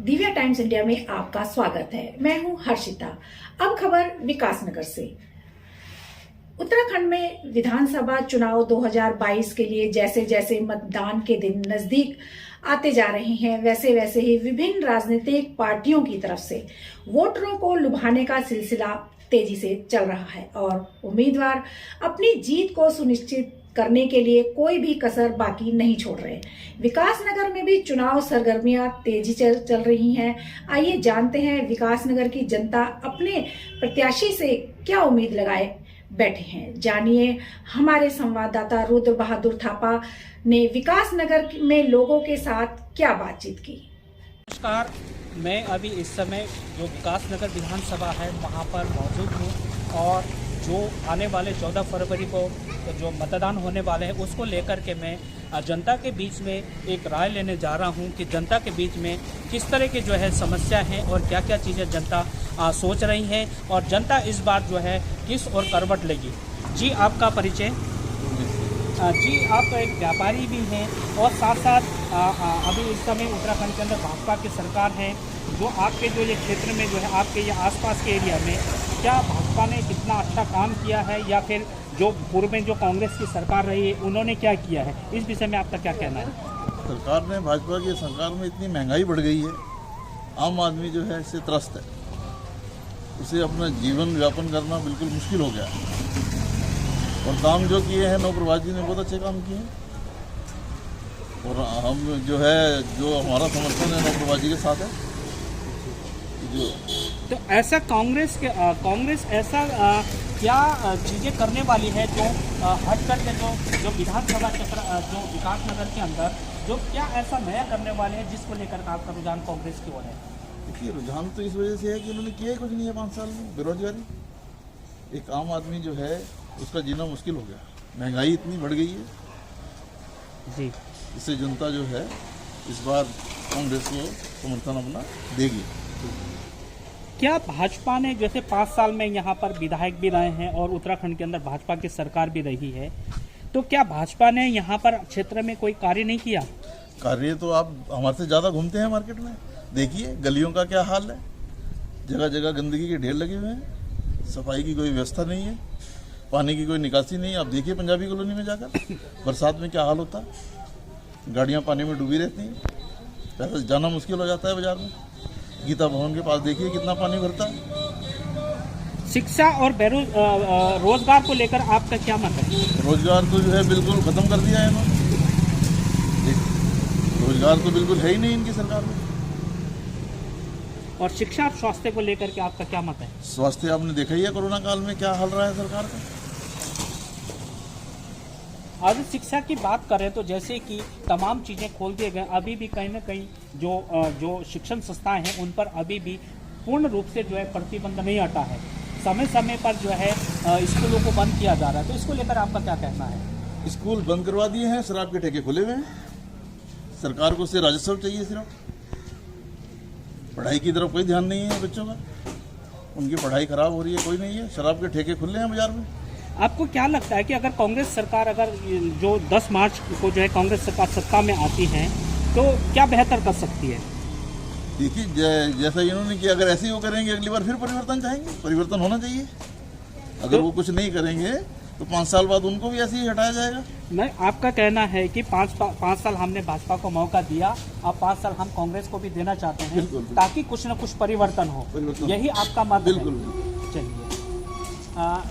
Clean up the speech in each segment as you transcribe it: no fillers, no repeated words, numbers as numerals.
Divya times India में आपका स्वागत है। मैं हूं हर्षिता। अब खबर विकासनगर से। उत्तराखंड में विधानसभा चुनाव 2022 के लिए जैसे जैसे मतदान के दिन नजदीक आते जा रहे हैं, वैसे वैसे ही विभिन्न राजनीतिक पार्टियों की तरफ से वोटरों को लुभाने का सिलसिला तेजी से चल रहा है और उम्मीदवार अपनी जीत को सुनिश्चित करने के लिए कोई भी कसर बाकी नहीं छोड़ रहे। विकासनगर में भी चुनाव सरगर्मियां तेजी से चल रही हैं। आइए जानते हैं विकासनगर की जनता अपने प्रत्याशी से क्या उम्मीद लगाए बैठे हैं। जानिए हमारे संवाददाता रुद्र बहादुर थापा ने विकासनगर में लोगों के साथ क्या बातचीत की। नमस्कार, मैं अभी इस समय जो विकासनगर विधानसभा है वहाँ पर मौजूद हूँ और जो आने वाले 14 फरवरी को जो मतदान होने वाले हैं उसको लेकर के मैं जनता के बीच में एक राय लेने जा रहा हूं कि जनता के बीच में किस तरह की जो है समस्या है और क्या क्या चीज़ें जनता सोच रही है और जनता इस बार जो है किस ओर करवट लेगी। जी, आपका परिचय? जी, आप एक व्यापारी भी हैं और साथ साथ अभी इस समय उत्तराखंड के अंदर भाजपा की सरकार है। जो आपके जो ये क्षेत्र में जो है आपके ये आसपास के एरिया में क्या भाजपा ने कितना अच्छा काम किया है या फिर जो पूर्व में जो कांग्रेस की सरकार रही है उन्होंने क्या किया है, इस विषय में आपका क्या कहना है? सरकार ने, भाजपा की सरकार में इतनी महंगाई बढ़ गई है, आम आदमी जो है इससे त्रस्त है। उसे अपना जीवन यापन करना बिल्कुल मुश्किल हो गया है और काम जो किए हैं नौप्रवाजी ने बहुत अच्छे काम किए हैं और हम जो है जो हमारा समर्थन है नौप्रवाजी के साथ है। तो ऐसा कांग्रेस ऐसा क्या चीज़ें करने वाली है जो हट करके जो विधानसभा क्षेत्र जो विकासनगर के अंदर जो क्या ऐसा नया करने वाले हैं जिसको लेकर आपका रुझान कांग्रेस की ओर है? देखिए, रुझान तो इस वजह से है कि उन्होंने किया ही कुछ नहीं है 5 साल में। बेरोजगारी, एक आम आदमी जो है उसका जीना मुश्किल हो गया, महंगाई इतनी बढ़ गई है जी। इससे जनता जो है इस बार कांग्रेस को समर्थन अपना देगी। क्या भाजपा ने जैसे 5 साल में यहाँ पर विधायक भी रहे हैं और उत्तराखंड के अंदर भाजपा की सरकार भी रही है, तो क्या भाजपा ने यहाँ पर क्षेत्र में कोई कार्य नहीं किया? कार्य तो आप हमारे से ज़्यादा घूमते हैं मार्केट में, देखिए गलियों का क्या हाल है। जगह जगह गंदगी के ढेर लगे हुए हैं, सफाई की कोई व्यवस्था नहीं है, पानी की कोई निकासी नहीं है। आप देखिए पंजाबी कॉलोनी में जाकर बरसात में क्या हाल होता है, गाड़ियाँ पानी में डूबी रहती हैं, पैसा जाना मुश्किल हो जाता है बाजार में। गीता भवन के पास देखिए कितना पानी भरता है। शिक्षा और रोजगार को लेकर आपका क्या मत है? रोजगार तो जो है बिल्कुल खत्म कर दिया है इन्होंने, रोजगार तो बिल्कुल है ही नहीं इनकी सरकार में। और शिक्षा और स्वास्थ्य को लेकर के आपका क्या मत है? स्वास्थ्य आपने देखा ही है कोरोना काल में क्या हाल रहा है सरकार का। आज शिक्षा की बात करें तो जैसे कि तमाम चीज़ें खोल दिए गए, अभी भी कहीं ना कहीं जो शिक्षण संस्थाएं हैं उन पर अभी भी पूर्ण रूप से जो है प्रतिबंध नहीं हटा है। समय समय पर जो है स्कूलों को बंद किया जा रहा है, तो इसको लेकर आपका क्या कहना है? स्कूल बंद करवा दिए हैं, शराब के ठेके खुले हुए हैं, सरकार को उससे राजस्व चाहिए सिर्फ। पढ़ाई की तरफ कोई ध्यान नहीं है बच्चों का, उनकी पढ़ाई खराब हो रही है, कोई नहीं है, शराब के ठेके खुले हैं बाजार में। आपको क्या लगता है कि अगर कांग्रेस सरकार जो 10 मार्च को जो है कांग्रेस सरकार सत्ता में आती है तो क्या बेहतर कर सकती है? देखिए, जैसा इन्होंने किया, अगर ऐसे ही वो करेंगे अगली बार फिर परिवर्तन चाहेंगे, परिवर्तन होना चाहिए। अगर वो कुछ नहीं करेंगे तो 5 साल बाद उनको भी ऐसे ही हटाया जाएगा। नहीं, आपका कहना है कि 5 साल हमने भाजपा को मौका दिया, अब 5 साल हम कांग्रेस को भी देना चाहते हैं ताकि कुछ न कुछ परिवर्तन हो, यही आपका मत है? बिल्कुल। चलिए,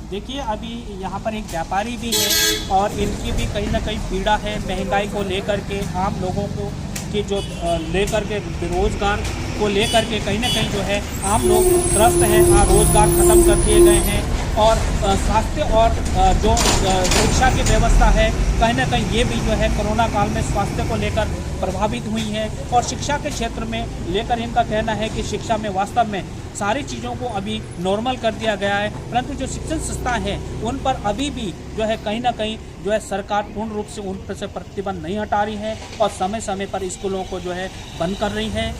देखिए अभी यहाँ पर एक व्यापारी भी है और इनकी भी कहीं ना कहीं पीड़ा है महंगाई को लेकर के, आम लोगों को कि जो लेकर के बेरोजगार को लेकर के कहीं ना कहीं जो है आम लोग त्रस्त हैं। रोजगार खत्म कर दिए गए हैं और स्वास्थ्य और जो शिक्षा की व्यवस्था है कहीं ना कहीं ये भी जो है कोरोना काल में स्वास्थ्य को लेकर प्रभावित हुई है। और शिक्षा के क्षेत्र में लेकर इनका कहना है कि शिक्षा में वास्तव में सारी चीज़ों को अभी नॉर्मल कर दिया गया है, परंतु जो शिक्षण संस्था हैं उन पर अभी भी जो है कहीं ना कहीं जो है सरकार पूर्ण रूप से उन पर से प्रतिबंध नहीं हटा रही है और समय समय पर स्कूलों को जो है बंद कर रही है।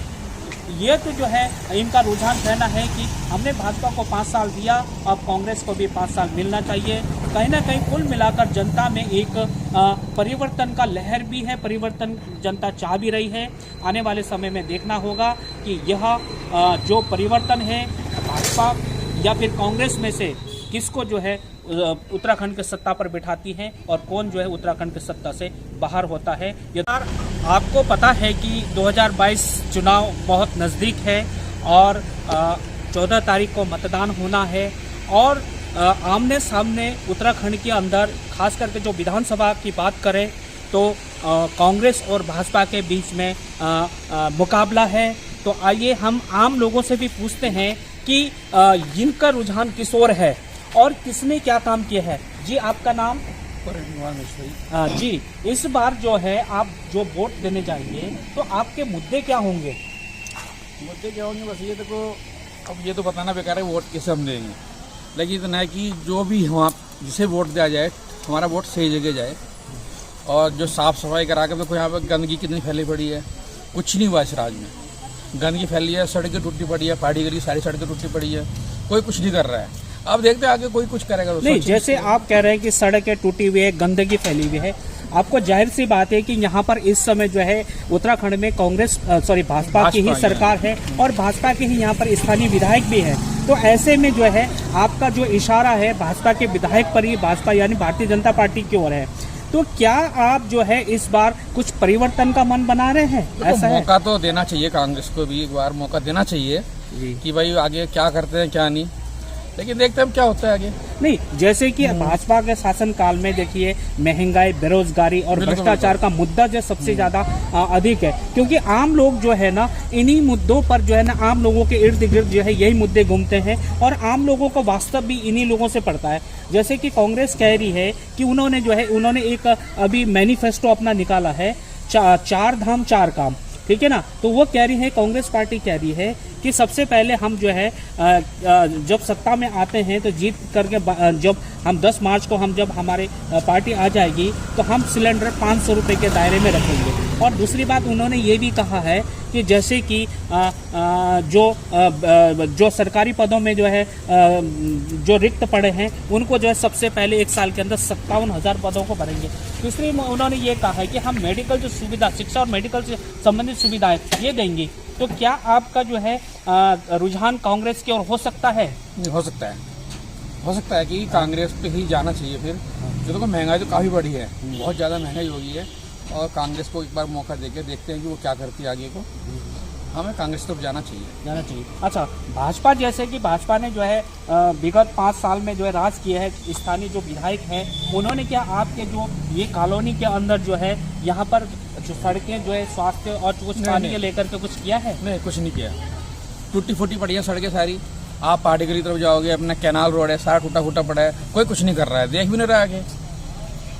ये तो जो है इनका रुझान कहना है कि हमने भाजपा को 5 साल दिया, अब कांग्रेस को भी 5 साल मिलना चाहिए। कहीं ना कहीं कुल मिलाकर जनता में एक परिवर्तन का लहर भी है, परिवर्तन जनता चाह भी रही है। आने वाले समय में देखना होगा कि यह जो परिवर्तन है भाजपा या फिर कांग्रेस में से किसको जो है उत्तराखंड के सत्ता पर बिठाती है और कौन जो है उत्तराखंड के सत्ता से बाहर होता है। आपको पता है कि 2022 चुनाव बहुत नज़दीक है और 14 तारीख को मतदान होना है और आमने सामने उत्तराखंड के अंदर खास करके जो विधानसभा की बात करें तो कांग्रेस और भाजपा के बीच में मुकाबला है। तो आइए हम आम लोगों से भी पूछते हैं कि इनका रुझान किस ओर है और किसने क्या काम किया है। जी आपका नाम? जी, इस बार जो है आप जो वोट देने जाएंगे तो आपके मुद्दे क्या होंगे? मुद्दे क्या होंगे बस ये देखो, अब ये तो बताना बेकार है वोट किसे हम देंगे, लेकिन इतना है कि जो भी हम जिसे वोट दिया जाए हमारा वोट सही जगह जाए। और जो साफ़ सफाई करा के देखो यहाँ पर गंदगी कितनी फैली पड़ी है, कुछ नहीं हुआ इस राज्य में। गंदगी फैली है, सड़कें टूटी पड़ी है, पहाड़ी गली सारी सड़कें टूटी पड़ी है, कोई कुछ नहीं कर रहा है। अब देखते हैं आगे कोई कुछ करेगा। नहीं, जैसे आप कह रहे हैं कि सड़कें टूटी हुई है, गंदगी फैली हुई है, आपको जाहिर सी बात है कि यहाँ पर इस समय जो है उत्तराखंड में भाजपा की ही सरकार है और भाजपा के ही यहाँ पर स्थानीय विधायक भी है। तो ऐसे में जो है आपका जो इशारा है भाजपा के विधायक पर ही, भाजपा यानी भारतीय जनता पार्टी की ओर है। तो क्या आप जो है इस बार कुछ परिवर्तन का मन बना रहे हैं? ऐसा है, मौका तो देना चाहिए कांग्रेस को भी, एक बार मौका देना चाहिए कि भाई आगे क्या करते हैं क्या नहीं, लेकिन देखते हैं क्या होता है आगे। नहीं, जैसे कि भाजपा के शासन काल में देखिए महंगाई, बेरोजगारी और भ्रष्टाचार का मुद्दा जो सबसे ज्यादा अधिक है, क्योंकि आम लोग जो है ना इन्हीं मुद्दों पर जो है ना आम लोगों के इर्द गिर्द जो है यही मुद्दे घूमते हैं और आम लोगों को वास्तव भी इन्हीं लोगों से पड़ता है। जैसे कि कांग्रेस कह रही है कि उन्होंने एक अभी मैनिफेस्टो अपना निकाला है, 4 धाम 4 काम, ठीक है ना। तो वो कह रही है, कांग्रेस पार्टी कह रही है कि सबसे पहले हम जो है जब सत्ता में आते हैं तो जीत करके जब हम 10 मार्च को जब हमारे पार्टी आ जाएगी तो हम सिलेंडर 500 रुपये के दायरे में रखेंगे। और दूसरी बात उन्होंने ये भी कहा है कि जैसे कि जो सरकारी पदों में जो है जो रिक्त पड़े हैं उनको जो है सबसे पहले 1 साल के अंदर 57,000 पदों को भरेंगे। दूसरी उन्होंने ये कहा है कि हम मेडिकल जो सुविधा, शिक्षा और मेडिकल से संबंधित सुविधाएं ये देंगे। तो क्या आपका जो है रुझान कांग्रेस की ओर हो सकता है? हो सकता है कि कांग्रेस पे ही जाना चाहिए। फिर जो देखो महंगाई तो काफ़ी बढ़ी है, बहुत ज़्यादा महंगाई हो गई है और कांग्रेस को एक बार मौका देके देखते हैं कि वो क्या करती है आगे को। हमें कांग्रेस तरफ जाना चाहिए। अच्छा, भाजपा जैसे कि भाजपा ने जो है विगत 5 साल में जो है राज किया है, स्थानीय जो विधायक हैं उन्होंने क्या आपके जो ये कॉलोनी के अंदर जो है यहाँ पर जो सड़कें जो है स्वास्थ्य और कुछ पानी के लेकर के कुछ किया है? नहीं, कुछ नहीं किया। टूटी फूटी पड़ी है सड़कें सारी। आप पहाड़ी गली तरफ जाओगे, अपना कैनाल रोड है सारा टूटा फूटा पड़ा है, कोई कुछ नहीं कर रहा है, देख भी नहीं रहा आगे।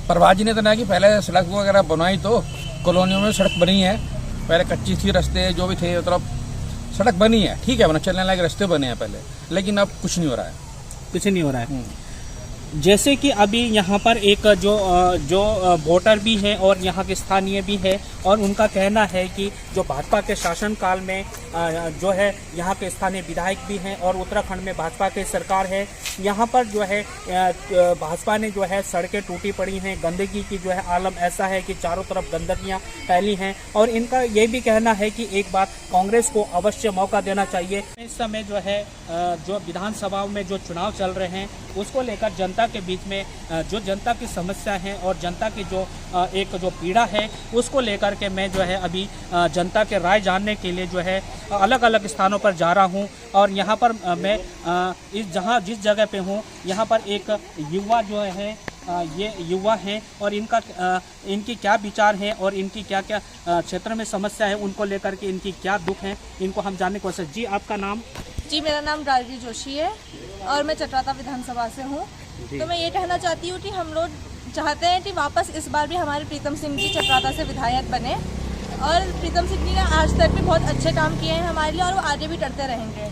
परवाह जी ने तो ना कि पहले सड़क वगैरह बनवाई, तो कॉलोनियों में सड़क बनी है, पहले कच्ची थी, रास्ते जो भी थे तरफ सड़क बनी है, ठीक है, चलने लायक रास्ते बने हैं पहले, लेकिन अब कुछ नहीं हो रहा है। कुछ नहीं हो रहा है। जैसे कि अभी यहाँ पर एक जो वोटर भी है और यहाँ के स्थानीय भी है और उनका कहना है कि जो भाजपा के शासनकाल में जो है यहाँ के स्थानीय विधायक भी हैं और उत्तराखंड में भाजपा की सरकार है, यहाँ पर जो है भाजपा ने जो है सड़कें टूटी पड़ी हैं, गंदगी की जो है आलम ऐसा है कि चारों तरफ गंदगियाँ फैली हैं और इनका ये भी कहना है कि एक बार कांग्रेस को अवश्य मौका देना चाहिए। इस समय जो है जो विधानसभाओं में जो चुनाव चल रहे हैं उसको लेकर जनता के बीच में जो जनता की समस्या है और जनता की जो एक जो पीड़ा है उसको लेकर के मैं जो है अभी जनता के राय जानने के लिए जो है अलग अलग स्थानों पर जा रहा हूं और यहां पर मैं जिस जगह पे हूं यहां पर एक युवा जो है ये युवा हैं और इनकी क्या विचार हैं और इनकी क्या क्या क्षेत्र में समस्या है उनको लेकर के इनकी क्या दुख है, इनको हम जानने की कोशिश। जी आपका नाम? जी मेरा नाम राजवी जोशी है और मैं चटराता विधानसभा से हूँ। तो मैं ये कहना चाहती हूँ कि हम लोग चाहते हैं कि वापस इस बार भी हमारे प्रीतम सिंह जी चटराता से विधायक बने और प्रीतम सिंह जी ने आज तक भी बहुत अच्छे काम किए हैं हमारे लिए और वो आगे भी करते रहेंगे।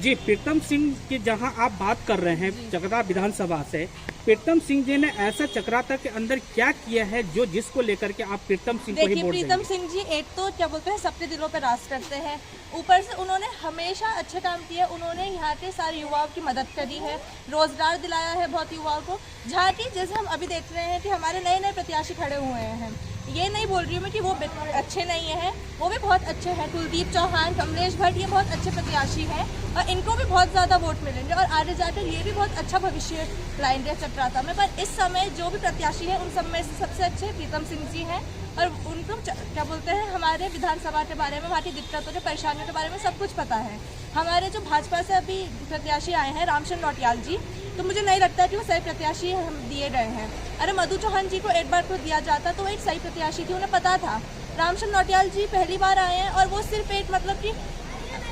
जी, प्रीतम सिंह की जहां आप बात कर रहे हैं चकराता विधानसभा से, प्रीतम सिंह जी ने ऐसा चकराता के अंदर क्या किया है जो जिसको लेकर के आप प्रीतम सिंह को ही देखिए, वोट प्रीतम देंगे? सिंह जी एक तो क्या बोलते हैं सबके दिलों पे राज करते हैं, ऊपर से उन्होंने हमेशा अच्छा काम किया। उन्होंने यहाँ के सारे युवाओं की मदद करी है, रोजगार दिलाया है बहुत युवाओं को। जहाँ की जैसे हम अभी देख रहे हैं कि हमारे नए नए प्रत्याशी खड़े हुए हैं, ये नहीं बोल रही हूँ मैं कि वो अच्छे नहीं हैं, वो भी बहुत अच्छे हैं। कुलदीप चौहान, कमलेश भट्ट, ये बहुत अच्छे प्रत्याशी हैं और इनको भी बहुत ज़्यादा वोट मिलेंगे और आगे जाकर ये भी बहुत अच्छा भविष्य लाएंगे चकराता में। पर इस समय जो भी प्रत्याशी हैं उन सब में से सबसे अच्छे प्रीतम सिंह जी हैं और उनको क्या बोलते हैं हमारे विधानसभा के बारे में, वहाँ की दिक्कतों के परेशानियों के बारे में सब कुछ पता है। हमारे जो भाजपा से अभी प्रत्याशी आए हैं रामचंद्र नौटियाल जी, तो मुझे नहीं लगता कि वो सही प्रत्याशी हम दिए गए हैं। अरे मधु चौहान जी को एक बार को दिया जाता तो वो एक सही प्रत्याशी थी, उन्हें पता था। रामचंद्र नौटियाल जी पहली बार आए हैं और वो सिर्फ एक मतलब कि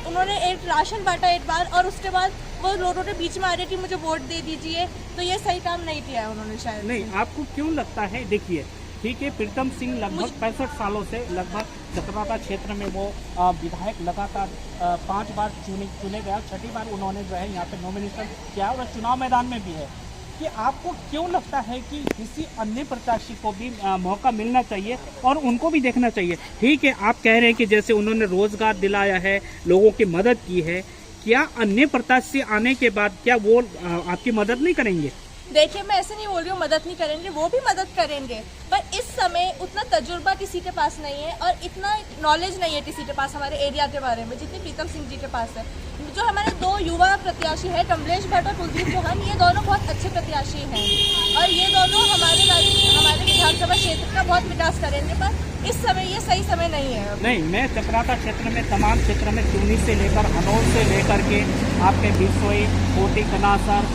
उन्होंने एक राशन बांटा एक बार और उसके बाद वो लोगों के बीच में आ रही कि मुझे वोट दे दीजिए, तो ये सही काम नहीं किया है उन्होंने शायद। नहीं, आपको क्यों लगता है? देखिए, ठीक है, प्रीतम सिंह लगभग 65 सालों से लगभग चकराता क्षेत्र में वो विधायक लगातार 5 बार चुने गए, 6ठी बार उन्होंने जो है यहाँ पे नॉमिनेशन किया और चुनाव मैदान में भी है। कि आपको क्यों लगता है कि किसी अन्य प्रत्याशी को भी मौका मिलना चाहिए और उनको भी देखना चाहिए? ठीक है, आप कह रहे हैं कि जैसे उन्होंने रोजगार दिलाया है, लोगों की मदद की है, क्या अन्य प्रत्याशी आने के बाद क्या वो आपकी मदद नहीं करेंगे? देखिए, मैं ऐसे नहीं बोल रही हूँ मदद नहीं करेंगे, वो भी मदद करेंगे, पर इस समय उतना तजुर्बा किसी के पास नहीं है और इतना नॉलेज नहीं है किसी के पास हमारे एरिया के बारे में जितनी प्रीतम सिंह जी के पास है। जो हमारे 2 युवा प्रत्याशी हैं, कमलेश भट्ट और कुलदीप चौहान, ये दोनों बहुत अच्छे प्रत्याशी हैं और ये दोनों हमारे विधानसभा क्षेत्र का बहुत विकास करेंगे, पर इस समय ये सही समय नहीं है। नहीं, मैं चकराता क्षेत्र में तमाम क्षेत्र में चूनी से लेकर हनौर से लेकर के आपके बिसोई, कोटी कनासर,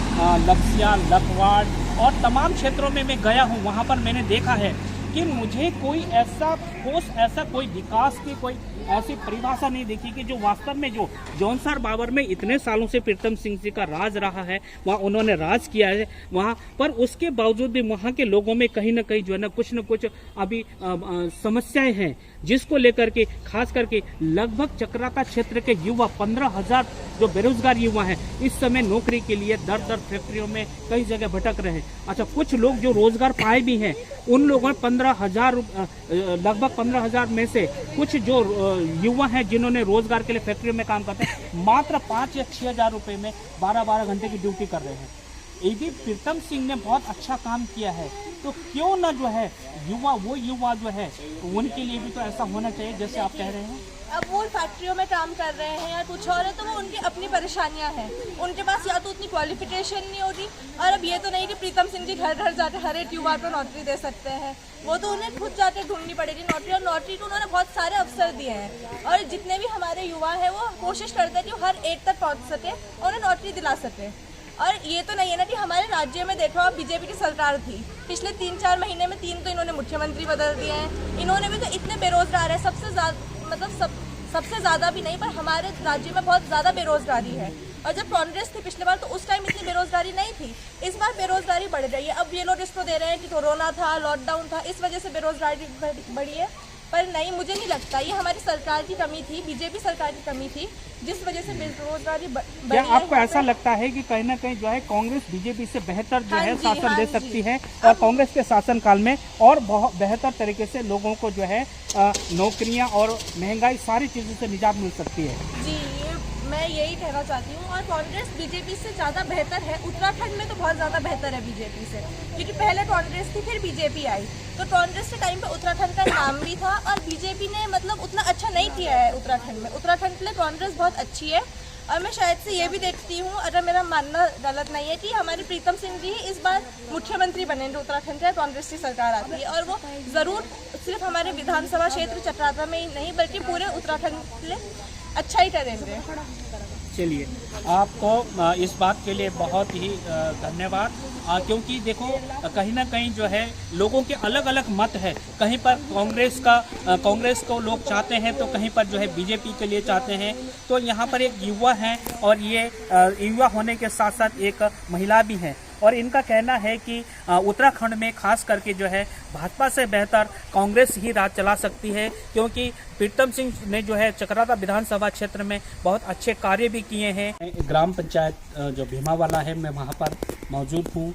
लपसिया, लखवाड़ और तमाम क्षेत्रों में मैं गया हूँ। वहाँ पर मैंने देखा है कि मुझे कोई ऐसा ठोस ऐसा कोई विकास की कोई ऐसी परिभाषा नहीं देखी कि जो वास्तव में जो जौनसार बाबर में इतने सालों से प्रीतम सिंह जी का राज रहा है, वहाँ उन्होंने राज किया है वहाँ पर, उसके बावजूद भी वहाँ के लोगों में कहीं ना कहीं जो है ना कुछ न कुछ अभी समस्याएं हैं, जिसको लेकर के खास करके लगभग चकराता क्षेत्र के युवा 15,000 जो बेरोजगार युवा हैं इस समय नौकरी के लिए दर दर फैक्ट्रियों में कई जगह भटक रहे हैं। अच्छा, कुछ लोग जो रोजगार पाए भी हैं उन लोगों ने 15,000 लगभग 15,000 में से कुछ जो युवा हैं जिन्होंने रोजगार के लिए फैक्ट्री में काम करते हैं मात्र 5 या 6 हज़ार रुपये में 12-12 घंटे की ड्यूटी कर रहे हैं। यदि प्रीतम सिंह ने बहुत अच्छा काम किया है तो क्यों ना जो है वो युवा जो है उनके लिए भी तो ऐसा होना चाहिए जैसे आप कह रहे हैं। अब वो फैक्ट्रियों में काम कर रहे हैं या कुछ और है तो वो उनकी अपनी परेशानियां हैं, उनके पास या तो उतनी क्वालिफिकेशन नहीं होती और अब ये तो नहीं कि प्रीतम सिंह जी घर घर जाकर हर एक युवा को नौकरी दे सकते हैं, वो तो उन्हें खुद जाकर ढूंढनी पड़ेगी नौकरी, और नौकरी को उन्होंने बहुत सारे अवसर दिए हैं और जितने भी हमारे युवा हैं वो कोशिश करते हैं कि वो हर एक तक पहुँच सके और उन्हें नौकरी दिला सके। और ये तो नहीं है ना कि हमारे राज्य में देखो आप बीजेपी की सरकार थी, पिछले 3-4 महीने में 3 तो इन्होंने मुख्यमंत्री बदल दिए हैं, इन्होंने भी तो इतने बेरोजगार है, सबसे ज़्यादा मतलब सबसे ज़्यादा भी नहीं पर हमारे राज्य में बहुत ज़्यादा बेरोजगारी है। और जब कांग्रेस थी पिछले बार तो उस टाइम इतनी बेरोजगारी नहीं थी, इस बार बेरोजगारी बढ़ रही है। अब ये लोग इसको दे रहे हैं कि कोरोना था, लॉकडाउन था, इस वजह से बेरोजगारी बढ़ी है, पर नहीं, मुझे नहीं लगता ये हमारी सरकार की कमी थी, बीजेपी सरकार की कमी थी जिस वजह से बेरोजगारी बढ़ी। क्या आपको ऐसा लगता है कि कहीं ना कहीं जो है कांग्रेस बीजेपी से बेहतर जो है शासन दे सकती है और कांग्रेस के शासनकाल में और बहुत बेहतर तरीके से लोगों को जो है नौकरियां और महंगाई सारी चीज़ों से निजात मिल सकती है? जी, मैं यही कहना चाहती हूँ और कांग्रेस बीजेपी से ज़्यादा बेहतर है। उत्तराखंड में तो बहुत ज़्यादा बेहतर है बीजेपी से, क्योंकि पहले कांग्रेस थी फिर बीजेपी आई, तो कांग्रेस के टाइम पे उत्तराखंड का नाम भी था और बीजेपी ने मतलब उतना अच्छा नहीं किया है उत्तराखंड में। उत्तराखंड के लिए कांग्रेस बहुत अच्छी है और मैं शायद से ये भी देखती हूँ, अगर मेरा मानना गलत नहीं है, कि हमारे प्रीतम सिंह जी इस बार मुख्यमंत्री बनेंगे उत्तराखंड से, कांग्रेस की सरकार आती है और वो ज़रूर सिर्फ हमारे विधानसभा क्षेत्र चतराता में ही नहीं बल्कि पूरे उत्तराखंड के लिए अच्छा ही करेंगे। चलिए, आपको इस बात के लिए बहुत ही धन्यवाद, क्योंकि देखो कहीं ना कहीं जो है लोगों के अलग अलग मत है, कहीं पर कांग्रेस को लोग चाहते हैं तो कहीं पर जो है बीजेपी के लिए चाहते हैं। तो यहाँ पर एक युवा है और ये युवा होने के साथ साथ एक महिला भी है और इनका कहना है कि उत्तराखंड में खास करके जो है भाजपा से बेहतर कांग्रेस ही राज चला सकती है, क्योंकि प्रीतम सिंह ने जो है चकराता विधानसभा क्षेत्र में बहुत अच्छे कार्य भी किए हैं। ग्राम पंचायत जो भीमावाला है, मैं वहाँ पर मौजूद हूँ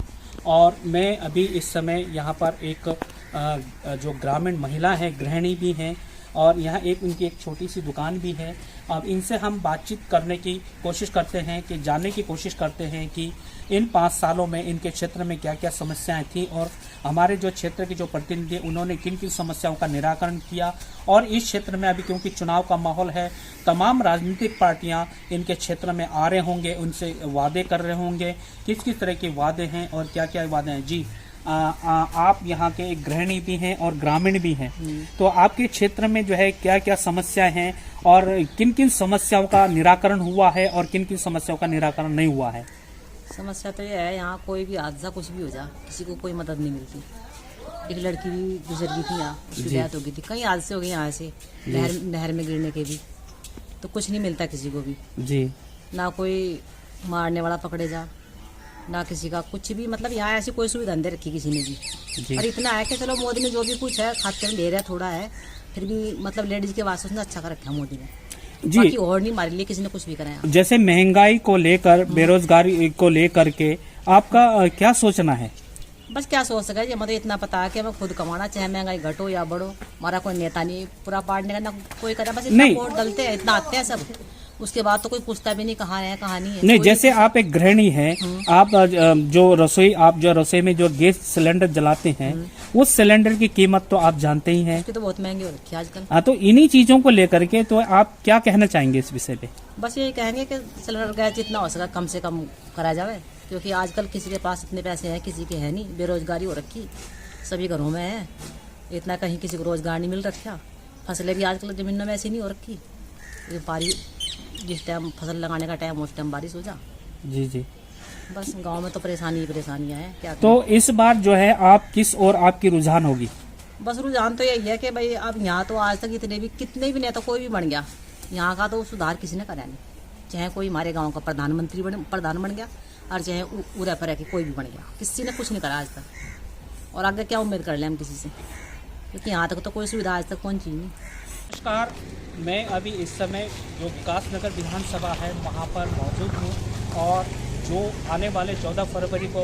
और मैं अभी इस समय यहाँ पर एक जो ग्रामीण महिला है, गृहिणी भी हैं और यहाँ उनकी एक छोटी सी दुकान भी है। अब इनसे हम बातचीत करने की कोशिश करते हैं, कि जानने की कोशिश करते हैं कि इन 5 सालों में इनके क्षेत्र में क्या क्या समस्याएं थी और हमारे जो क्षेत्र के जो प्रतिनिधि उन्होंने किन किन समस्याओं का निराकरण किया। और इस क्षेत्र में अभी क्योंकि चुनाव का माहौल है, तमाम राजनीतिक पार्टियां इनके क्षेत्र में आ रहे होंगे, उनसे वादे कर रहे होंगे, किस किस तरह के वादे हैं और क्या क्या वादे हैं। जी आप यहाँ के एक गृहिणी भी हैं और ग्रामीण भी हैं, तो आपके क्षेत्र में जो है क्या क्या समस्याएं हैं और किन किन समस्याओं का निराकरण हुआ है और किन किन समस्याओं का निराकरण नहीं हुआ है? समस्या तो ये है, यहाँ कोई भी हादसा कुछ भी हो जा, किसी को कोई मदद नहीं मिलती। एक लड़की भी गुजर गई थी यहाँ, उसकी डेथ हो गई थी। कई हादसे हो गए यहाँ से, नहर में गिरने के भी, तो कुछ नहीं मिलता किसी को भी जी। ना कोई मारने वाला पकड़े जा, ना किसी का कुछ भी, मतलब यहाँ ऐसी कोई सुविधा नहीं दे रखी किसी ने भी। और इतना है कि चलो मोदी ने जो भी कुछ है खाते में दे रहा है, थोड़ा है, फिर भी मतलब लेडीज के वास्ते उसने अच्छा कर रखा है मोदी ने जी। बाकी और नहीं, हमारे लिए किसी ने कुछ भी कराया। जैसे महंगाई को लेकर, बेरोजगारी को लेकर के आपका क्या सोचना है? बस क्या सोच सके, ये मतलब इतना पता है कि हमें खुद कमाना, चाहे महंगाई घटो या बढ़ो, हमारा कोई नेता नहीं पूरा पाड़ने का, ना कोई करे, बस इतना वोट डलते हैं, इतना आते हैं सब, उसके बाद तो कोई पूछता भी नहीं कहाँ है कहाँ नहीं है। नहीं, जैसे आप एक गृहिणी हैं, आप जो रसोई में जो गैस सिलेंडर जलाते हैं, उस सिलेंडर की कीमत तो आप जानते ही हैं, तो बहुत महंगी हो रखी है आजकल। हाँ, तो इन्हीं चीजों को लेकर के तो आप क्या कहना चाहेंगे इस विषय पे? बस यही कहेंगे कि सिलेंडर गैस जितना हो सका कम से कम करा जाए, क्योंकि आजकल किसी के पास इतने पैसे हैं, किसी के है नहीं, बेरोजगारी हो रखी सभी घरों में है, इतना कहीं किसी को रोजगार नहीं मिल रखा। फसलें भी आजकल जमीनों में ऐसी नहीं हो रखी, बारिश जिस टाइम फसल लगाने का टाइम उस टाइम बारिश हो जा। जी जी। बस गांव में तो परेशानियां हैं क्या। तो इस बार जो है आप किस ओर आपकी रुझान होगी? बस रुझान तो यही है कि भाई अब यहाँ तो आज तक कितने भी नेता कोई भी बन गया, यहाँ का तो सुधार किसी ने करा नहीं। चाहे कोई हमारे गाँव का प्रधान बन गया और चाहे उदयपुर की कोई भी बन गया, किसी ने कुछ नहीं करा आज तक। और आगे क्या उम्मीद कर ले हम किसी से, क्योंकि यहाँ तक तो कोई सुविधा आज तक पहुँची नहीं। नमस्कार, मैं अभी इस समय जो विकासनगर विधानसभा है वहाँ पर मौजूद हूँ और जो आने वाले 14 फरवरी को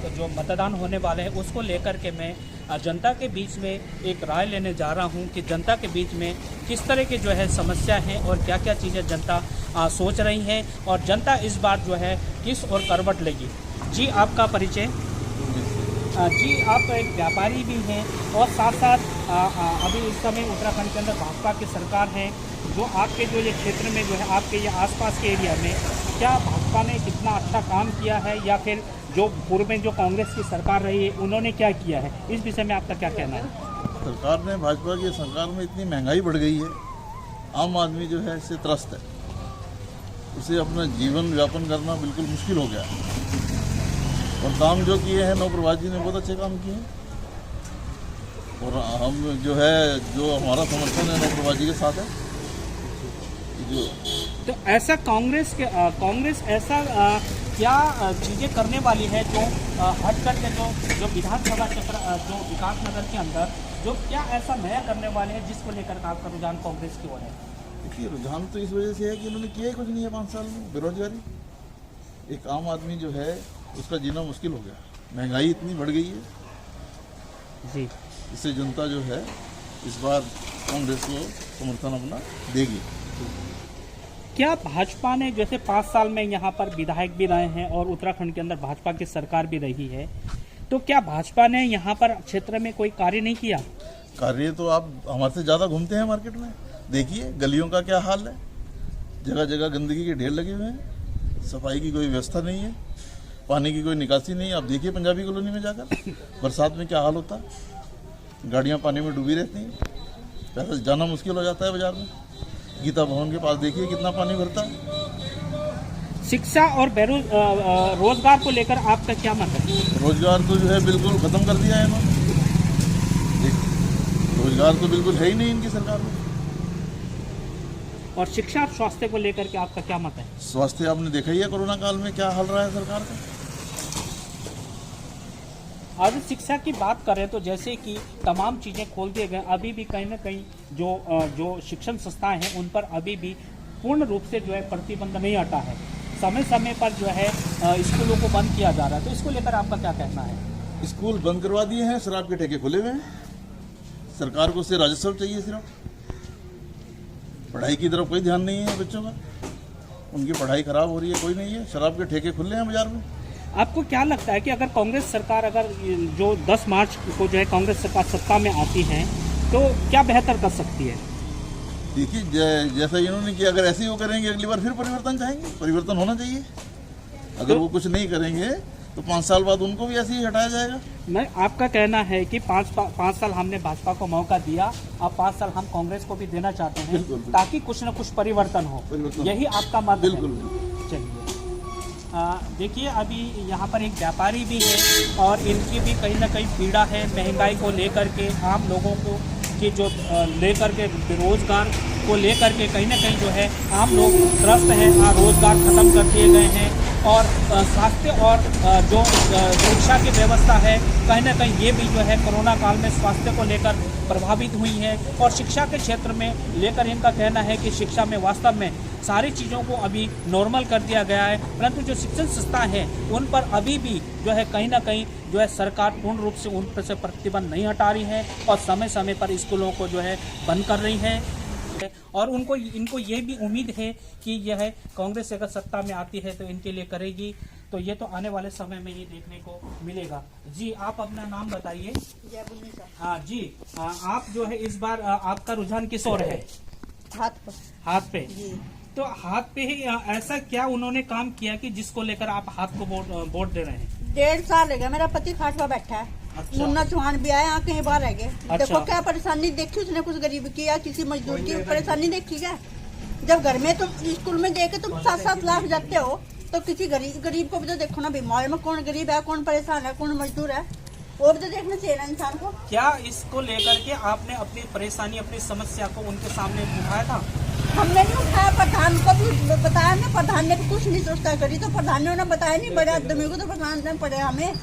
जो मतदान होने वाले हैं उसको लेकर के मैं जनता के बीच में एक राय लेने जा रहा हूँ कि जनता के बीच में किस तरह की जो है समस्या है और क्या क्या चीज़ें जनता सोच रही हैं और जनता इस बार जो है किस ओर करवट लेगी। जी, आपका परिचय? जी, आप एक व्यापारी भी हैं और साथ साथ अभी इस समय उत्तराखंड के अंदर भाजपा की सरकार है, जो आपके जो ये क्षेत्र में जो है आपके ये आसपास के एरिया में क्या भाजपा ने कितना अच्छा काम किया है या फिर जो पूर्व में जो कांग्रेस की सरकार रही है उन्होंने क्या किया है, इस विषय में आपका क्या कहना है? सरकार ने, भाजपा की सरकार में इतनी महंगाई बढ़ गई है, आम आदमी जो है इससे त्रस्त है, उसे अपना जीवन यापन करना बिल्कुल मुश्किल हो गया है। और काम जो किए हैं नौप्रभाष जी ने बहुत अच्छे काम किए हैं और हम जो है, जो हमारा समर्थन है नौप्रभाष जी के साथ है। जो तो ऐसा कांग्रेस ऐसा क्या चीज़ें करने वाली है जो हट करके जो विधानसभा क्षेत्र जो विकासनगर के अंदर जो क्या ऐसा नया करने वाले हैं जिसको लेकर आपका रुझान कांग्रेस की ओर है? देखिए, रुझान तो इस वजह से है कि उन्होंने किया ही कुछ नहीं है 5 साल में। बेरोजगारी, एक आम आदमी जो है उसका जीना मुश्किल हो गया, महंगाई इतनी बढ़ गई है जी, इससे जनता जो है इस बार कांग्रेस को समर्थन अपना देगी। क्या भाजपा ने जैसे 5 साल में यहाँ पर विधायक भी रहे हैं और उत्तराखंड के अंदर भाजपा की सरकार भी रही है, तो क्या भाजपा ने यहाँ पर क्षेत्र में कोई कार्य नहीं किया? कार्य तो आप हमारे से ज़्यादा घूमते हैं मार्केट में, देखिए गलियों का क्या हाल है, जगह जगह गंदगी के ढेर लगे हुए हैं, सफाई की कोई व्यवस्था नहीं है, पानी की कोई निकासी नहीं है। आप देखिए पंजाबी कॉलोनी में जाकर बरसात में क्या हाल होता है, गाड़ियाँ पानी में डूबी रहती हैं, पैसा जाना मुश्किल हो जाता है बाजार में। गीता भवन के पास देखिए कितना पानी भरता है। शिक्षा और रोजगार को लेकर आपका क्या मत है? रोजगार तो जो है बिल्कुल खत्म कर दिया है इन्होंने, रोजगार तो बिल्कुल है ही नहीं इनकी सरकार में। और शिक्षा और स्वास्थ्य को लेकर के आपका क्या मत है? स्वास्थ्य आपने देखा ही है कोरोना काल में क्या हाल रहा है सरकार का, आज शिक्षा की बात करें तो जैसे कि तमाम चीज़ें खोल दिए गए, अभी भी कहीं ना कहीं जो शिक्षण संस्थाएं हैं उन पर अभी भी पूर्ण रूप से जो है प्रतिबंध नहीं हटा है। समय समय पर जो है स्कूलों को बंद किया जा रहा है, तो इसको लेकर आपका क्या कहना है? स्कूल बंद करवा दिए हैं, शराब के ठेके खुले हुए हैं। सरकार को उससे राजस्व चाहिए, सिर्फ पढ़ाई की तरफ कोई ध्यान नहीं है बच्चों का। उनकी पढ़ाई खराब हो रही है, कोई नहीं है। शराब के ठेके खुले हैं बाजार में। आपको क्या लगता है कि अगर कांग्रेस सरकार जो 10 मार्च को जो है कांग्रेस सरकार सत्ता में आती है तो क्या बेहतर कर सकती है? देखिए, जैसा इन्होंने किया, अगर ऐसे ही वो करेंगे अगली बार फिर परिवर्तन चाहेंगे। परिवर्तन होना चाहिए। अगर वो कुछ नहीं करेंगे तो 5 साल बाद उनको भी ऐसे ही हटाया जाएगा। मैं आपका कहना है कि 5 साल हमने भाजपा को मौका दिया, अब 5 साल हम कांग्रेस को भी देना चाहते हैं, बिल्कुल। ताकि कुछ न कुछ परिवर्तन हो। यही आपका मत है? बिल्कुल। चलिए, देखिए अभी यहाँ पर एक व्यापारी भी है और इनकी भी कहीं ना कहीं पीड़ा है महंगाई को लेकर के, आम लोगों को कि जो लेकर के बेरोजगार को लेकर के कहीं ना कहीं जो है आम लोग त्रस्त हैं। रोजगार खत्म कर दिए गए हैं और स्वास्थ्य और जो शिक्षा की व्यवस्था है कहीं ना कहीं ये भी जो है कोरोना काल में स्वास्थ्य को लेकर प्रभावित हुई है। और शिक्षा के क्षेत्र में लेकर इनका कहना है कि शिक्षा में वास्तव में सारी चीज़ों को अभी नॉर्मल कर दिया गया है, परंतु जो शिक्षण संस्थाएं हैं उन पर अभी भी जो है कहीं ना कहीं जो है सरकार पूर्ण रूप से उन पर से प्रतिबंध नहीं हटा रही है और समय समय पर स्कूलों को जो है बंद कर रही है। और इनको ये भी उम्मीद है कि यह कांग्रेस अगर सत्ता में आती है तो इनके लिए करेगी, तो ये तो आने वाले समय में ही देखने को मिलेगा। जी, आप अपना नाम बताइए। हाँ जी, आप जो है इस बार आपका रुझान किस ओर है? हाथ पे। तो हाथ पे ही ऐसा क्या उन्होंने काम किया कि जिसको लेकर आप हाथ को वोट दे रहे हैं? 1.5 साल हो गया मेरा पति खाट पर बैठा है। अच्छा। मुन्ना चौहान भी आया, कहीं बाहर रह गए। अच्छा। देखो क्या परेशानी देखी उसने, कुछ गरीब की या किसी मजदूर की परेशानी देखी क्या? जब घर में तुम स्कूल में देके तुम 7-7 लाख जाते हो तो किसी गरीब को भी तो देखो ना। बीमार में कौन गरीब है, कौन परेशान है, कौन मजदूर है, वो भी तो देखना चाहिए ना इंसान को। क्या इसको लेकर के आपने अपनी परेशानी, अपनी समस्या को उनके सामने उठाया था? हमने नहीं उठाया, प्रधान को भी बताया ना। प्रधान ने भी कुछ नहीं सोचता करी, तो प्रधान ने उन्हें बताया नहीं। बड़े आदमी को तो प्रधान ने पड़े हमें।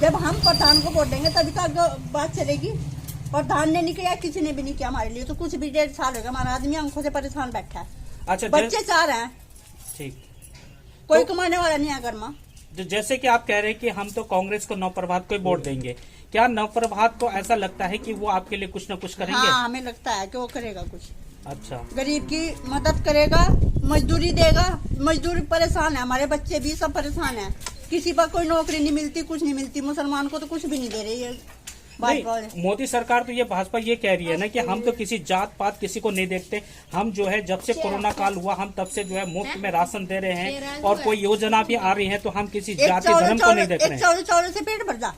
जब हम प्रधान को वोट देंगे तभी तो आगे बात चलेगी। प्रधान ने नहीं किया, किसी ने भी नहीं किया हमारे लिए। तो कुछ भी 1.5 साल हो गया हमारा आदमी आंखों से परेशान बैठा है। अच्छा, बच्चे 4 हैं, ठीक, कोई कमाने वाला नहीं है घर में। तो जैसे कि आप कह रहे हैं कि हम तो कांग्रेस को नवप्रभात को वोट देंगे, क्या नवप्रभात को ऐसा लगता है कि वो आपके लिए कुछ न कुछ करेंगे? हाँ, हमें लगता है कि वो करेगा कुछ। अच्छा, गरीब की मदद करेगा, मजदूरी देगा। मजदूर परेशान है, हमारे बच्चे भी सब परेशान है। किसी पर कोई नौकरी नहीं मिलती, कुछ नहीं मिलती। मुसलमान को तो कुछ भी नहीं दे रही है। नहीं, मोदी सरकार तो ये भाजपा ये कह रही है ना कि हम तो किसी जात पात किसी को नहीं देखते। हम जो है जब से कोरोना काल हुआ हम तब से जो है मुफ्त में राशन दे रहे हैं और कोई योजना भी आ रही है तो हम किसी जाति धर्म को नहीं देख रहे हैं। चावल से पेट भर जा,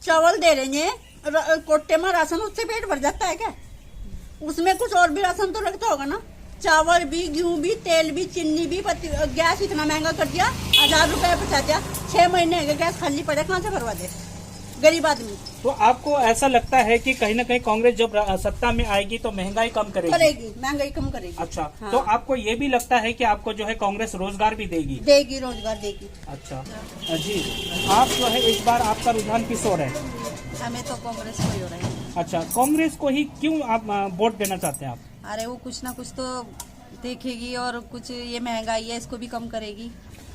चावल दे रहे हैं कोटे में राशन, उससे पेट भर जाता है क्या? उसमें कुछ और भी राशन तो लगता होगा ना। चावल भी, गेहूं भी, तेल भी, चीनी भी, गैस इतना महंगा कर दिया, 1000 रुपए पहुंचा दिया। 6 महीने हो गए गैस खाली पड़े, कहाँ से भरवा दे गरीब आदमी? तो आपको ऐसा लगता है कि कहीं ना कहीं कांग्रेस जब सत्ता में आएगी तो महंगाई कम करेगी? महंगाई कम करेगी। अच्छा, हाँ। तो आपको ये भी लगता है कि आपको जो है कांग्रेस रोजगार भी देगी? देगी, रोजगार देगी। अच्छा जी, आप जो है इस बार आपका रुझान किस ओर है? हमें तो कांग्रेस को ही हो रहा है। अच्छा, कांग्रेस को ही क्यों आप वोट देना चाहते हैं आप? अरे वो कुछ ना कुछ तो देखेगी और कुछ ये महंगाई है इसको भी कम करेगी।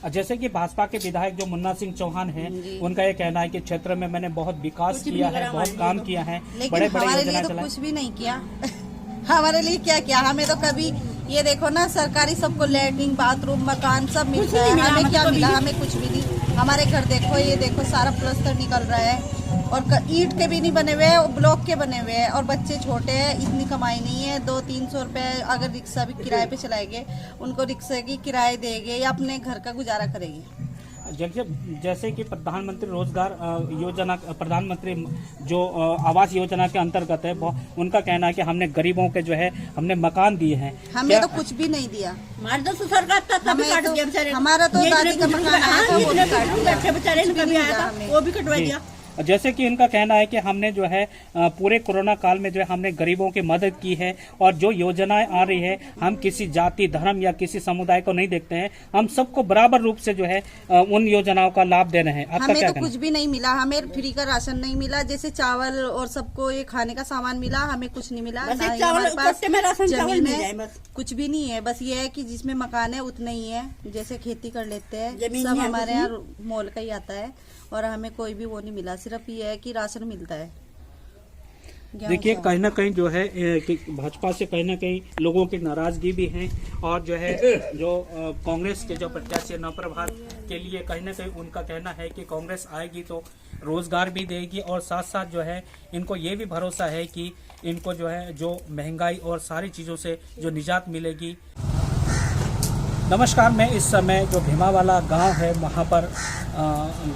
जैसे कि भाजपा के विधायक जो मुन्ना सिंह चौहान हैं, उनका ये कहना है कि क्षेत्र में मैंने बहुत विकास किया है, बहुत काम किया है, बड़े बड़े हमारे लिए तो कुछ भी नहीं किया। हमारे लिए क्या किया? हमें तो कभी ये देखो ना, सरकारी सबको लैट्रिन, बाथरूम, मकान सब मिलता है। हमें क्या मिला? हमें कुछ भी नहीं। हमारे घर देखो, ये देखो सारा प्लास्टर निकल रहा है और ईंट के भी नहीं बने हुए हैं, ब्लॉक के बने हुए हैं और बच्चे छोटे हैं। इतनी कमाई नहीं है। 200-300 रुपए अगर रिक्शा भी किराए पे चलाएंगे, उनको रिक्शा की किराए देंगे या अपने घर का गुजारा करेगी। जैसे कि प्रधानमंत्री रोजगार योजना, प्रधानमंत्री जो आवास योजना के अंतर्गत है, उनका कहना है कि हमने गरीबों के जो है हमने मकान दिए हैं। हमें तो कुछ भी नहीं दिया। हमारा तो सरकार हमारा तो दादी का मकान आया था, वो भी बेचारे वो भी कटवा दिया। जैसे कि इनका कहना है कि हमने जो है पूरे कोरोना काल में जो है हमने गरीबों की मदद की है और जो योजनाएं आ रही है हम किसी जाति धर्म या किसी समुदाय को नहीं देखते हैं, हम सबको बराबर रूप से जो है उन योजनाओं का लाभ दे रहे हैं। आपका हमें क्या तो कहना कुछ भी नहीं मिला, हमें फ्री का राशन नहीं मिला, जैसे चावल और सबको ये खाने का सामान मिला, हमें कुछ नहीं मिला। बस ना एक ही चावल हमारे पास कट्टे में राशन चावल जमीन मिल जाए है, बस। कुछ भी नहीं है। बस ये है कि जिसमें मकान है उतना ही है, जैसे खेती कर लेते हैं, जमीन सब है हमारे कुछ यहाँ मोल का ही आता है और हमें कोई भी वो नहीं मिला, सिर्फ ये है कि राशन मिलता है। देखिए कहीं ना कहीं जो है कि भाजपा से कहीं ना कहीं लोगों की नाराजगी भी है और जो है जो कांग्रेस के जो प्रत्याशी नवप्रभात के लिए कहीं ना कहीं उनका कहना है कि कांग्रेस आएगी तो रोजगार भी देगी और साथ साथ जो है इनको ये भी भरोसा है कि इनको जो है जो महंगाई और सारी चीज़ों से जो निजात मिलेगी। नमस्कार, मैं इस समय जो भीमावाला गांव है वहां पर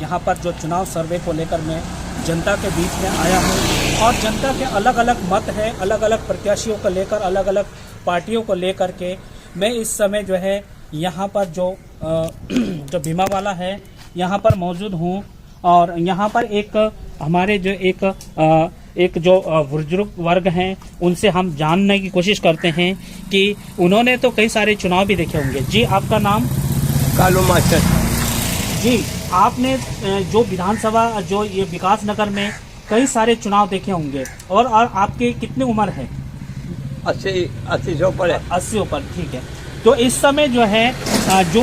यहाँ पर जो चुनाव सर्वे को लेकर मैं जनता के बीच में आया हूँ और जनता के अलग अलग मत है, अलग अलग प्रत्याशियों को लेकर, अलग अलग पार्टियों को लेकर के मैं इस समय जो है यहाँ पर जो भीमावाला है यहाँ पर मौजूद हूँ और यहाँ पर एक हमारे जो एक जो बुजुर्ग वर्ग हैं उनसे हम जानने की कोशिश करते हैं कि उन्होंने तो कई सारे चुनाव भी देखे होंगे। जी, आपका नाम? कालू मास्टर जी, आपने जो विधानसभा जो ये विकास नगर में कई सारे चुनाव देखे होंगे और आपकी कितनी उम्र है? 80 से ऊपर है। 80 ऊपर, ठीक है। तो इस समय जो है जो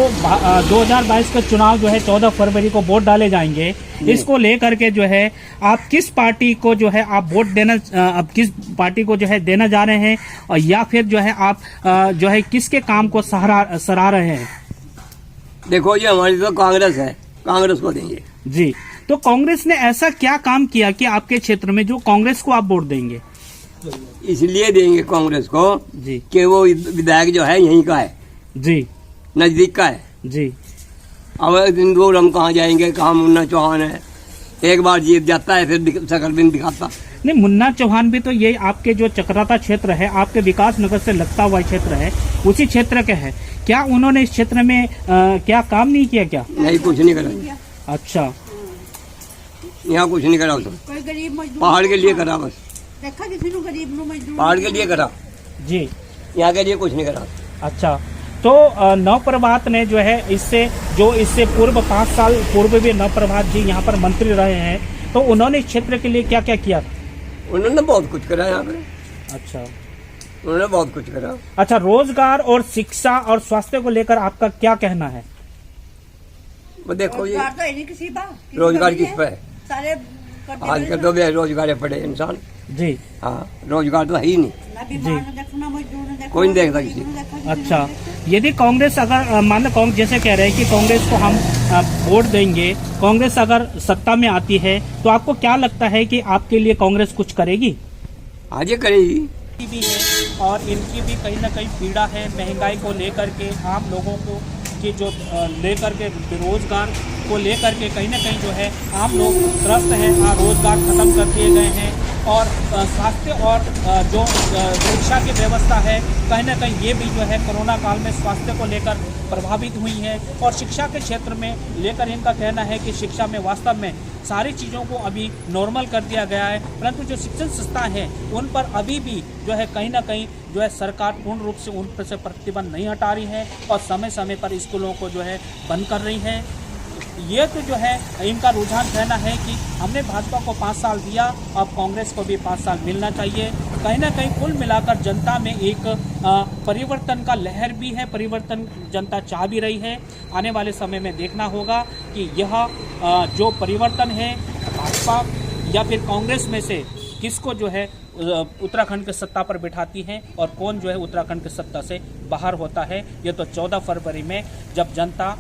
2022 का चुनाव जो है 14 फरवरी को वोट डाले जाएंगे, इसको लेकर के जो है आप किस पार्टी को जो है आप वोट देना, आप किस पार्टी को जो है देना जा रहे हैं और या फिर जो है आप जो है किसके काम को सराह रहे हैं? देखो ये हमारी तो कांग्रेस है, कांग्रेस को देंगे। जी, तो कांग्रेस ने ऐसा क्या काम किया कि आपके क्षेत्र में जो कांग्रेस को आप वोट देंगे? इसलिए देंगे कांग्रेस को जी कि वो विधायक जो है यहीं का है, जी नजदीक का है। जी, अब दिन दूर हम कहाँ जाएंगे, कहाँ मुन्ना चौहान है, एक बार जीत जाता है फिर शकल भी नहीं दिखाता। नहीं, मुन्ना चौहान भी तो ये आपके जो चक्राता क्षेत्र है, आपके विकास नगर से लगता हुआ क्षेत्र है, उसी क्षेत्र के है। क्या उन्होंने इस क्षेत्र में क्या काम नहीं किया? क्या नहीं, कुछ नहीं करा। अच्छा, यहाँ कुछ नहीं करा उसने, कोई गरीब मजदूर पहाड़ के लिए करा, बस देखा किसी को गरीब नु मजदूर पहाड़ के लिए करा, जी, यहाँ के लिए कुछ नहीं करा। अच्छा। तो नवप्रभात ने जो है इससे पूर्व 5 साल पूर्व भी नवप्रभात जी यहाँ पर मंत्री रहे हैं, तो उन्होंने इस क्षेत्र के लिए क्या क्या किया? उन्होंने बहुत कुछ करा यहाँ पे। अच्छा, उन्होंने बहुत कुछ करा। अच्छा, रोजगार और शिक्षा और स्वास्थ्य को लेकर आपका क्या कहना है? वो देखो ये रोजगार तो है नहीं किसी का, रोजगार किस पे है? सारे आजकल तो बेरोजगार पड़े इंसान। जी, हाँ, रोजगार तो है ही नहीं, कोई नहीं देखता किसी। अच्छा, यदि कांग्रेस अगर मान लो कांग्रेस जैसे कह रहे हैं कि कांग्रेस को हम वोट देंगे, कांग्रेस अगर सत्ता में आती है तो आपको क्या लगता है कि आपके लिए कांग्रेस कुछ करेगी? आज ये करेगी भी है और इनकी भी कहीं ना कहीं पीड़ा है महंगाई को लेकर के, आम लोगों को की जो लेकर के बेरोजगार को लेकर के कहीं ना कहीं जो है आम लोग त्रस्त हैं, रोजगार खत्म कर दिए गए हैं और स्वास्थ्य और जो शिक्षा की व्यवस्था है कहीं ना कहीं ये भी जो है कोरोना काल में स्वास्थ्य को लेकर प्रभावित हुई है और शिक्षा के क्षेत्र में लेकर इनका कहना है कि शिक्षा में वास्तव में सारी चीज़ों को अभी नॉर्मल कर दिया गया है, परंतु जो शिक्षण संस्थाएं हैं उन पर अभी भी जो है कहीं ना कहीं जो है सरकार पूर्ण रूप से उन पर से प्रतिबंध नहीं हटा रही है और समय समय पर स्कूलों को जो है बंद कर रही है। ये तो जो है इनका रुझान कहना है कि हमने भाजपा को 5 साल दिया, अब कांग्रेस को भी 5 साल मिलना चाहिए। कहीं ना कहीं कुल मिलाकर जनता में एक परिवर्तन का लहर भी है, परिवर्तन जनता चाह भी रही है। आने वाले समय में देखना होगा कि यह जो परिवर्तन है भाजपा या फिर कांग्रेस में से किसको जो है उत्तराखंड के सत्ता पर बिठाती हैं और कौन जो है उत्तराखंड की सत्ता से बाहर होता है। ये तो 14 फरवरी में जब जनता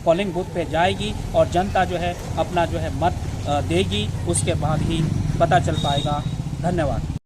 पोलिंग बूथ पे जाएगी और जनता जो है अपना जो है मत देगी, उसके बाद ही पता चल पाएगा। धन्यवाद।